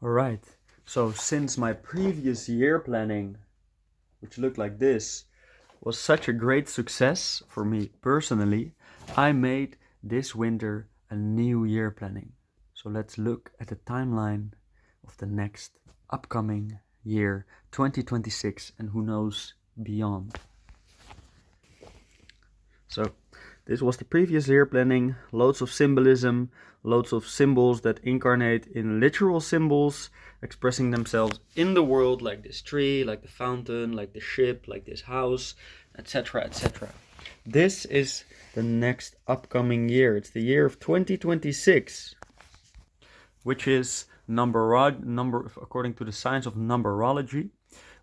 Alright, so since my previous year planning, which looked like this, was such a great success for me personally, I made this winter a new year planning. So let's look at the timeline of the next upcoming year, 2026, and who knows beyond. So this was the previous year planning, loads of symbolism, loads of symbols that incarnate in literal symbols, expressing themselves in the world, like this tree, like the fountain, like the ship, like this house, etc., etc. This is the next upcoming year. It's the year of 2026, which is number according to the science of numerology,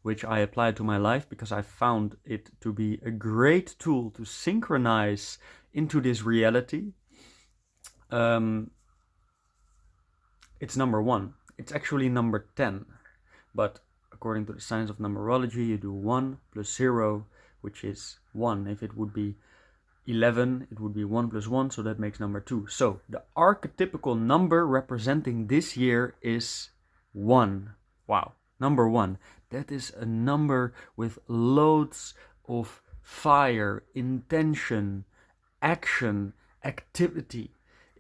which I applied to my life because I found it to be a great tool to synchronize into this reality. It's number 1. It's actually number 10. But according to the science of numerology, you do 1 plus 0, which is 1. If it would be 11, it would be 1 plus 1, so that makes number 2. So the archetypical number representing this year is 1. Wow, number 1. That is a number with loads of fire, intention, action, activity.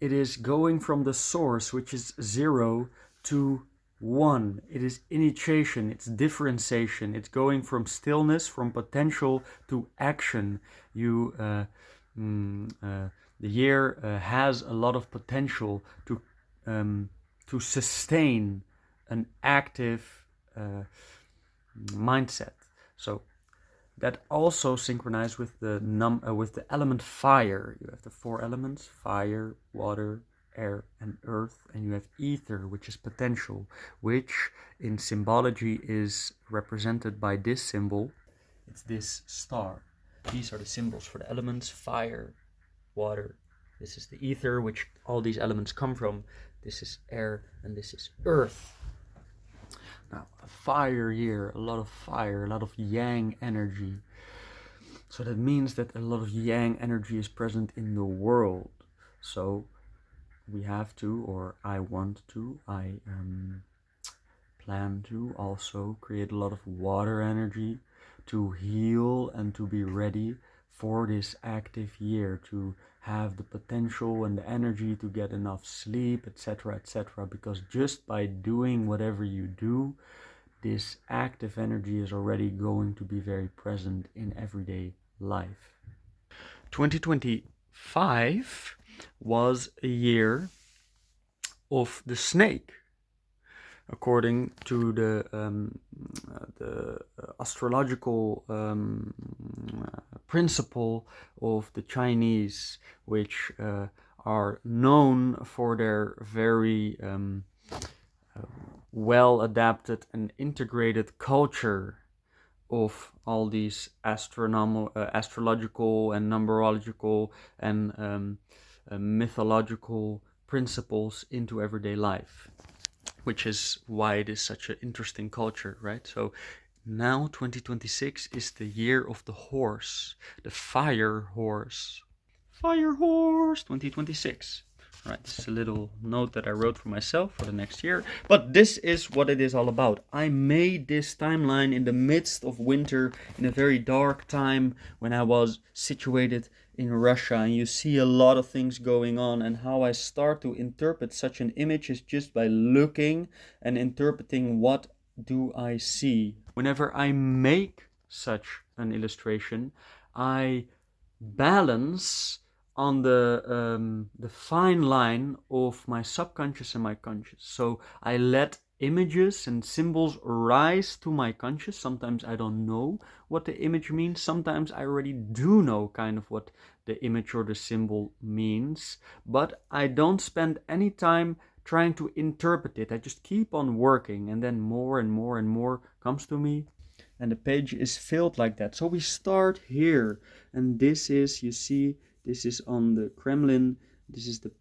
It is going from the source, which is 0, to 1. It is initiation, it's differentiation, it's going from stillness, from potential to action. The year has a lot of potential to sustain an active mindset. So that also synchronized with the element fire. You have the 4 elements: fire, water, air, and earth, and you have ether, which is potential, which in symbology is represented by this symbol. It's this star. These are the symbols for the elements: fire, water. This is the ether, which all these elements come from. This is air, and this is earth. Now, a fire year, a lot of fire, a lot of yang energy. So that means that a lot of yang energy is present in the world. So we have to, or I want to, I plan to also create a lot of water energy to heal and to be ready for this active year, to have the potential and the energy to get enough sleep, etc., etc. Because just by doing whatever you do, this active energy is already going to be very present in everyday life. 2025 was a year of the snake, according to the astrological principle of the Chinese, which are known for their very well adapted and integrated culture of all these astrological and numerological and mythological principles into everyday life, which is why it is such an interesting culture, right? So now 2026 is the year of the horse, the fire horse. Fire horse 2026. Right, this is a little note that I wrote for myself for the next year. But this is what it is all about. I made this timeline in the midst of winter, in a very dark time when I was situated in Russia. And you see a lot of things going on. And how I start to interpret such an image is just by looking and interpreting what do I see. Whenever I make such an illustration, I balance on the fine line of my subconscious and my conscious. So I let images and symbols rise to my conscious. Sometimes I don't know what the image means. Sometimes I already do know kind of what the image or the symbol means. But I don't spend any time trying to interpret it. I just keep on working, and then more and more and more comes to me. And the page is filled like that. So we start here, and this is, you see, this is on the Kremlin. This is the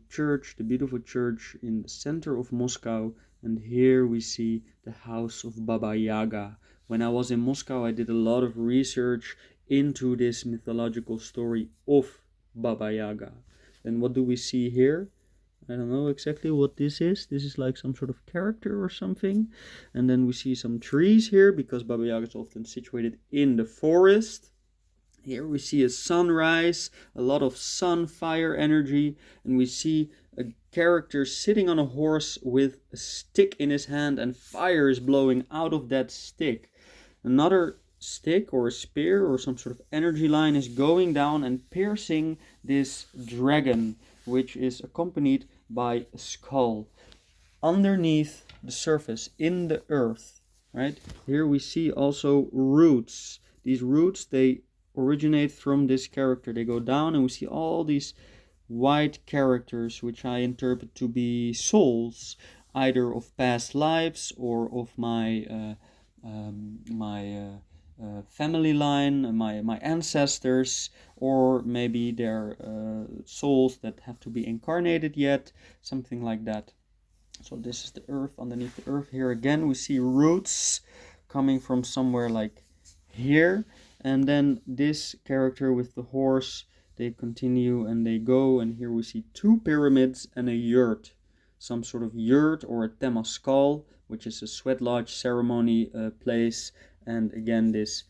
church, the beautiful church in the center of Moscow. And here we see the house of Baba Yaga. When I was in Moscow, I did a lot of research into this mythological story of Baba Yaga. And what do we see here? I don't know exactly what this is. This is like some sort of character or something. And then we see some trees here because Baba Yaga is often situated in the forest. Here we see a sunrise, a lot of sun fire energy, and we see a character sitting on a horse with a stick in his hand, and fire is blowing out of that stick. Another stick or a spear or some sort of energy line is going down and piercing this dragon, which is accompanied by a skull. Underneath the surface, in the earth, right? Here we see also roots. These roots, they originate from this character. They go down and we see all these white characters, which I interpret to be souls, either of past lives or of my family line, my ancestors, or maybe they're souls that have to be incarnated yet, something like that. So this is the earth. Underneath the earth here again we see roots coming from somewhere like here, and then this character with the horse, they continue and they go, and here we see two pyramids and a yurt, some sort of yurt or a temazcal, which is a sweat lodge ceremony place, and again this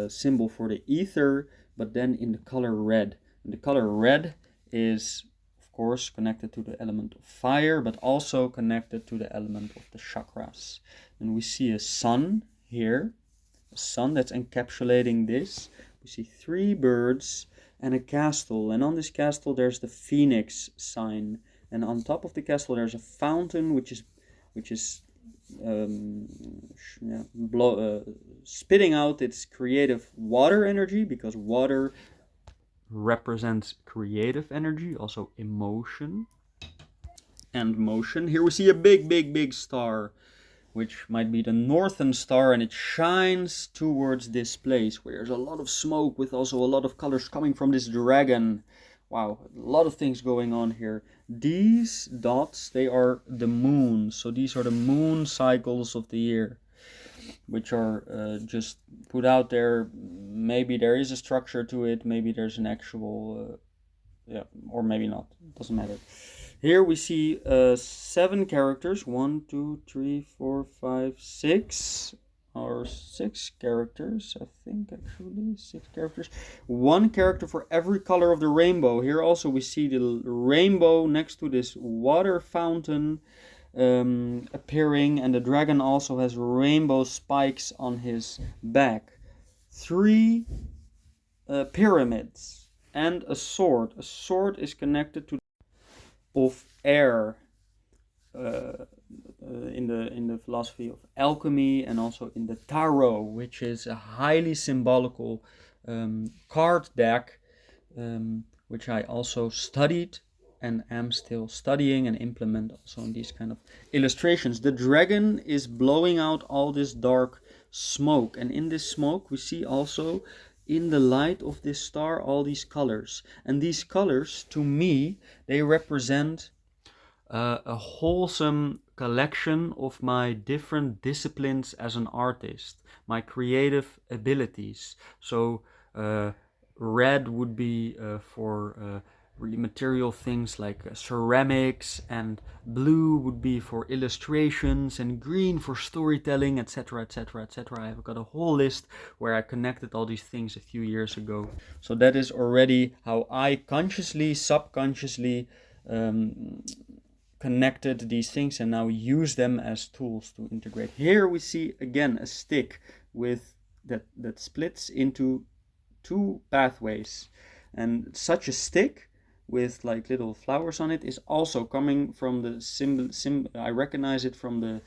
symbol for the ether, but then in the color red. And the color red is of course connected to the element of fire, but also connected to the element of the chakras. And we see a sun here, a sun that's encapsulating this. We see three birds and a castle, and on this castle there's the phoenix sign, and on top of the castle there's a fountain which is spitting out its creative water energy, because water represents creative energy, also emotion and motion. Here we see a big star, which might be the northern star, and it shines towards this place where there's a lot of smoke with also a lot of colors coming from this dragon. Wow, a lot of things going on here. These dots, they are the moon. So these are the moon cycles of the year, which are just put out there. Maybe there is a structure to it, maybe there's an actual, or maybe not, it doesn't matter. Here we see 7 characters, 1, 2, 3, 4, 5, 6, or 6 characters, I think actually, 6 characters. 1 character for every color of the rainbow. Here also we see the rainbow next to this water fountain appearing, and the dragon also has rainbow spikes on his back. 3 pyramids and a sword. A sword is connected to of air in the philosophy of alchemy, and also in the tarot, which is a highly symbolical card deck, which I also studied and am still studying and implement also in these kind of illustrations. The dragon is blowing out all this dark smoke, and in this smoke we see also in the light of this star all these colors, and these colors to me they represent a wholesome collection of my different disciplines as an artist, my creative abilities. So red would be for really material things like ceramics, and blue would be for illustrations, and green for storytelling, etc, etc, etc. I've got a whole list where I connected all these things a few years ago. So that is already how I consciously, subconsciously connected these things and now use them as tools to integrate. Here we see again a stick with that splits into 2 pathways, and such a stick with like little flowers on it is also coming from the I recognize it from the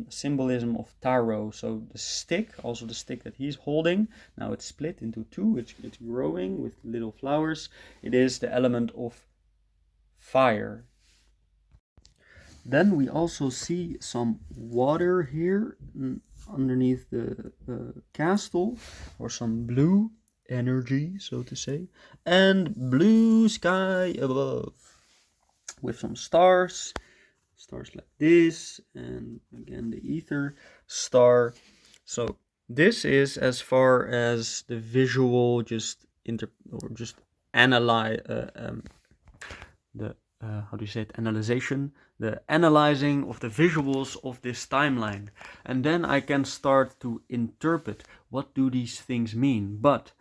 symbolism of tarot. So the stick, also the stick that he's holding, now it's split into 2, it's growing with little flowers. It is the element of fire. Then we also see some water here underneath the castle, or some blue energy, so to say, and blue sky above with some stars like this, and again the ether star. So this is as far as the visual, just analyze the how do you say it, analyzation, the analyzing of the visuals of this timeline. And then I can start to interpret what do these things mean. But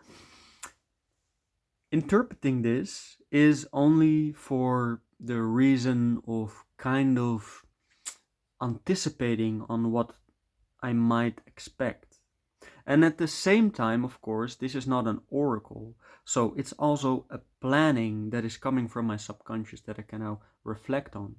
interpreting this is only for the reason of kind of anticipating on what I might expect. And at the same time, of course, this is not an oracle. So it's also a planning that is coming from my subconscious that I can now reflect on.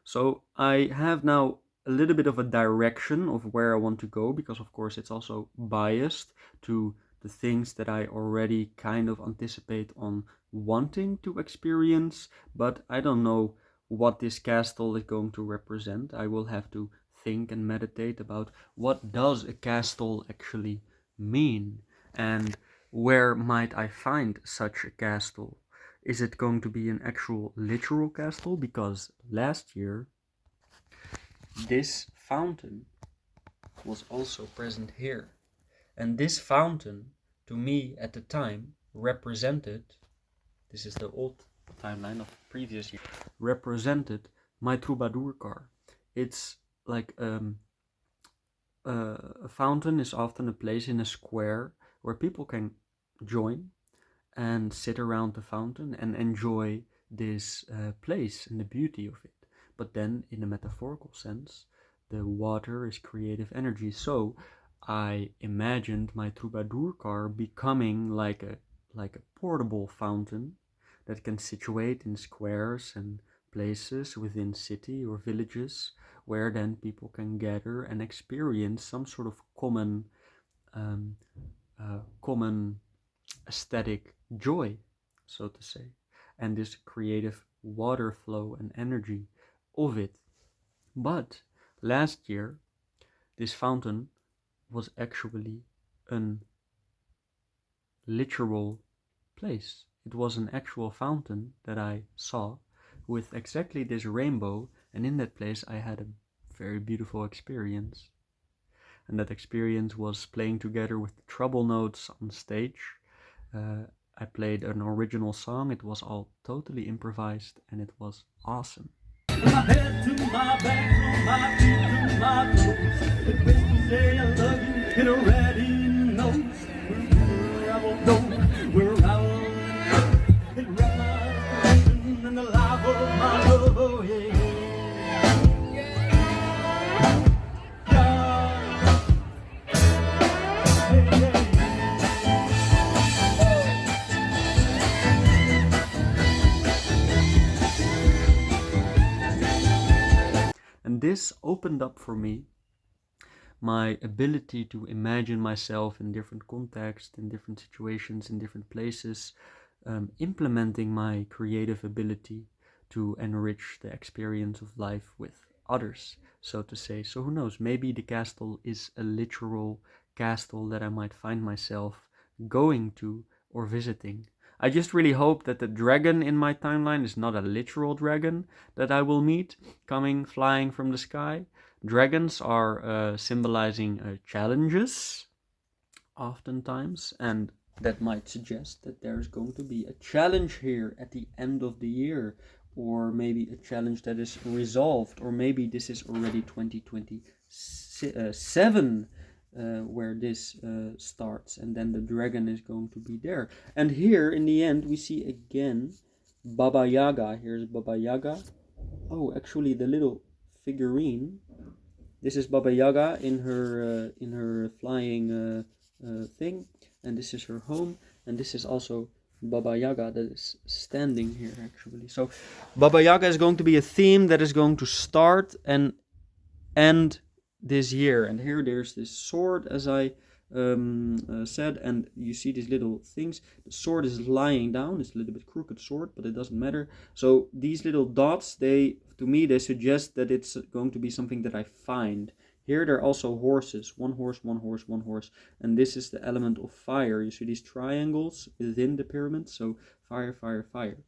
So I have now a little bit of a direction of where I want to go, because of course it's also biased to the things that I already kind of anticipate on wanting to experience, but I don't know what this castle is going to represent. I will have to think and meditate about what does a castle actually mean, and where might I find such a castle. Is it going to be an actual literal castle? Because last year this fountain was also present here, and this fountain to me at the time represented, this is the old timeline of previous year, represented my troubadour car. It's like a fountain is often a place in a square where people can join and sit around the fountain and enjoy this place and the beauty of it. But then, in a metaphorical sense, the water is creative energy. So I imagined my troubadour car becoming like a portable fountain that can situate in squares and places within city or villages, where then people can gather and experience some sort of common aesthetic joy, so to say, and this creative water flow and energy of it. But last year, this fountain was actually an literal place. It was an actual fountain that I saw with exactly this rainbow, and in that place I had a very beautiful experience. And that experience was playing together with the treble notes on stage. I played an original song. It was all totally improvised, and it was awesome. From my head to my back, from my feet to my toes, the crystals say I love you, it already knows where I will go, where I will go. It wrapped my vision in the life of my love, oh yeah. And this opened up for me my ability to imagine myself in different contexts, in different situations, in different places, implementing my creative ability to enrich the experience of life with others, so to say. So who knows, maybe the castle is a literal castle that I might find myself going to or visiting. I just really hope that the dragon in my timeline is not a literal dragon that I will meet coming flying from the sky. Dragons are symbolizing challenges oftentimes, and that might suggest that there's going to be a challenge here at the end of the year, or maybe a challenge that is resolved, or maybe this is already 2027 where this starts, and then the dragon is going to be there. And here in the end we see again Baba Yaga. Here's Baba Yaga. Oh, actually the little figurine, this is Baba Yaga in her flying thing, and this is her home, and this is also Baba Yaga that is standing here actually. So Baba Yaga is going to be a theme that is going to start and end this year. And here there's this sword, as I said, and you see these little things. The sword is lying down. It's a little bit crooked sword, but it doesn't matter. So these little dots, to me they suggest that it's going to be something that I find. Here there are also horses, one horse, one horse, one horse, and this is the element of fire. You see these triangles within the pyramid, so fire, fire, fire.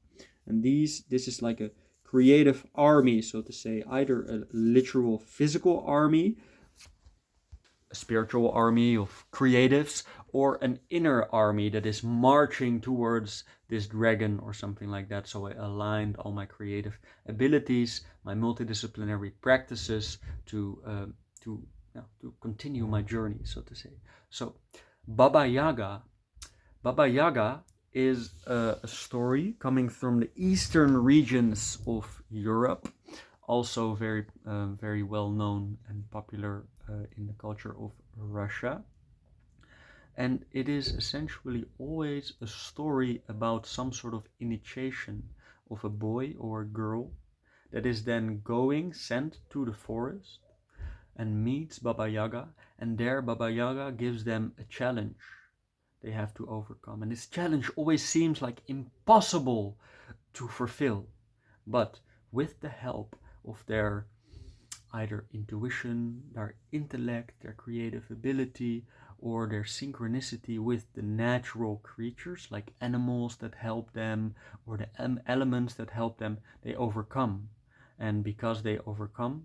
And this is like a creative army, so to say, either a literal physical army, a spiritual army of creatives, or an inner army that is marching towards this dragon or something like that. So I aligned all my creative abilities, my multidisciplinary practices to continue my journey, so to say. So Baba Yaga is a story coming from the eastern regions of Europe, also very well known and popular in the culture of Russia. And it is essentially always a story about some sort of initiation of a boy or a girl that is then sent to the forest and meets Baba Yaga, and there Baba Yaga gives them a challenge they have to overcome. And this challenge always seems like impossible to fulfill, but with the help of their either intuition, their intellect, their creative ability, or their synchronicity with the natural creatures like animals that help them or the elements that help them, they overcome. And because they overcome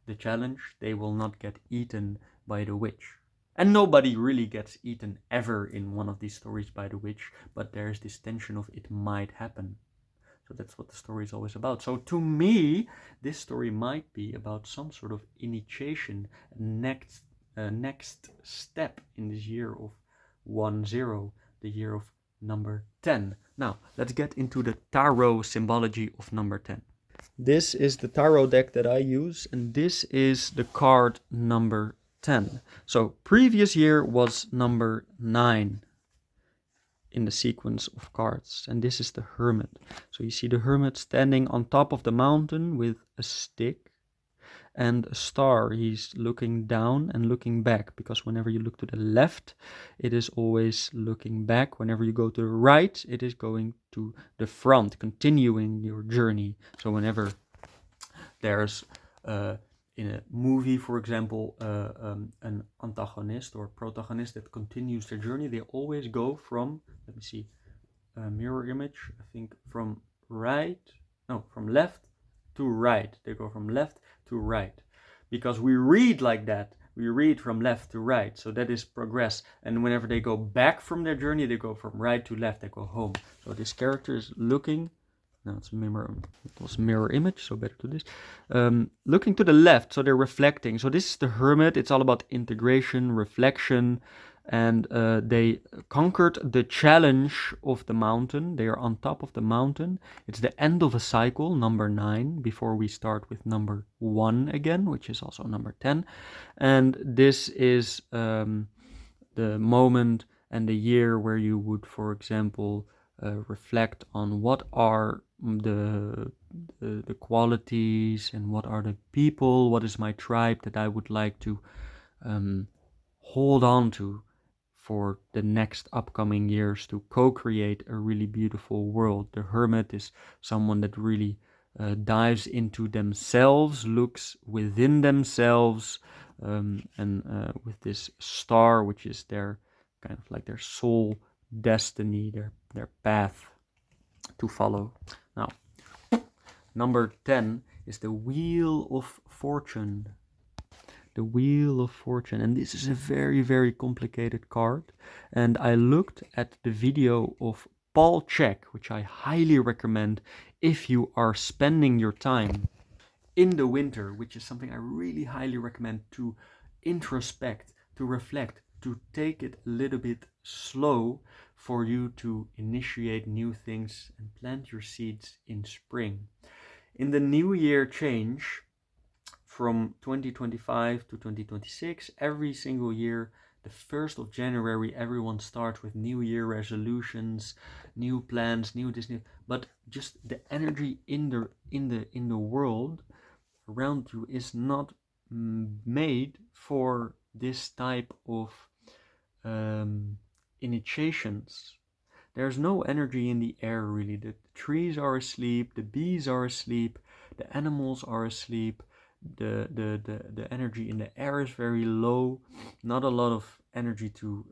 the challenge, they will not get eaten by the witch. And nobody really gets eaten ever in one of these stories by the witch, but there's this tension of it might happen. So that's what the story is always about. So to me, this story might be about some sort of initiation, next step in this year of 10, the year of number 10. Now, let's get into the tarot symbology of number 10. This is the tarot deck that I use, and this is the card number 10. So previous year was number 9 in the sequence of cards, and this is the Hermit. So you see the Hermit standing on top of the mountain with a stick and a star. He's looking down and looking back, because whenever you look to the left, it is always looking back. Whenever you go to the right, it is going to the front, continuing your journey. So whenever there's in a movie, for example, an antagonist or protagonist that continues their journey, they always go from, let me see, mirror image, I think from left to right. They go from left to right, because we read like that. We read from left to right, so that is progress. And whenever they go back from their journey, they go from right to left, they go home. So this character is looking, now it was mirror image, so better to this. Looking to the left, so they're reflecting. So this is the Hermit. It's all about integration, reflection, and they conquered the challenge of the mountain. They are on top of the mountain. It's the end of a cycle, number 9, before we start with number 1 again, which is also number 10. And this is the moment and the year where you would, for example, reflect on what are the qualities and what are the people, what is my tribe that I would like to hold on to for the next upcoming years to co-create a really beautiful world. The Hermit is someone that really dives into themselves, looks within themselves, and with this star, which is their kind of like their soul destiny, their path to follow. Now, number 10 is the Wheel of Fortune. The Wheel of Fortune, and this is a very, very complicated card. And I looked at the video of Paul Chek, which I highly recommend if you are spending your time in the winter, which is something I really highly recommend, to introspect, to reflect, to take it a little bit slow for you to initiate new things and plant your seeds in spring. In the new year change, from 2025 to 2026, every single year, the 1st of January, everyone starts with New Year resolutions, new plans, new this, new. But just the energy in the world around you is not made for this type of initiations. There's no energy in the air, really. The trees are asleep, the bees are asleep, the animals are asleep. The energy in the air is very low. Not a lot of energy to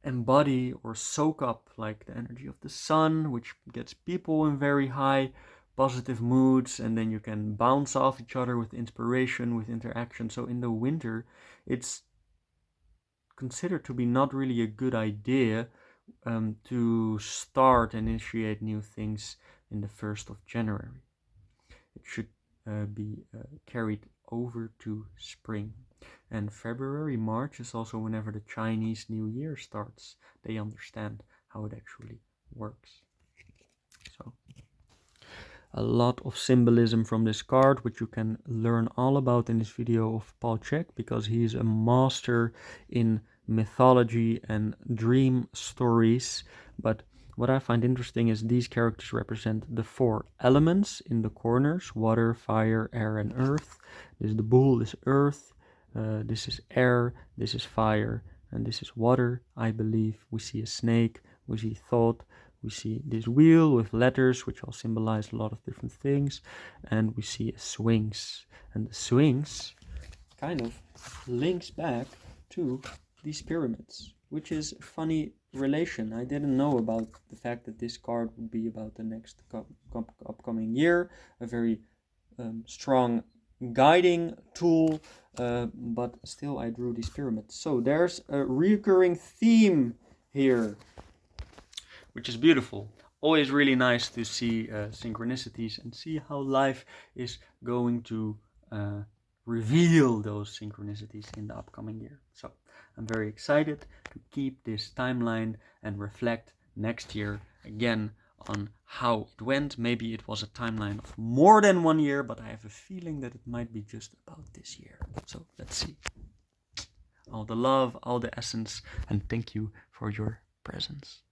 embody or soak up like the energy of the sun, which gets people in very high positive moods, and then you can bounce off each other with inspiration, with interaction. So in the winter, it's consider to be not really a good idea to start and initiate new things in the 1st of January. It should be carried over to spring. And February, March is also whenever the Chinese New Year starts. They understand how it actually works. So, a lot of symbolism from this card, which you can learn all about in this video of Paul Chek, because he is a master in mythology and dream stories. But what I find interesting is these characters represent the 4 elements in the corners: water, fire, air, and earth. The bull is earth, this is air, this is fire, and this is water, I believe. We see a snake, we see thought, we see this wheel with letters, which all symbolize a lot of different things, and we see a Sphinx. And the Sphinx kind of links back to these pyramids, which is a funny relation. I didn't know about the fact that this card would be about the next upcoming year, a very strong guiding tool, but still I drew these pyramids. So there's a recurring theme here, which is beautiful. Always really nice to see synchronicities and see how life is going to reveal those synchronicities in the upcoming year. So I'm very excited to keep this timeline and reflect next year again on how it went. Maybe it was a timeline of more than 1 year, but I have a feeling that it might be just about this year. So let's see. All the love, all the essence, and thank you for your presence.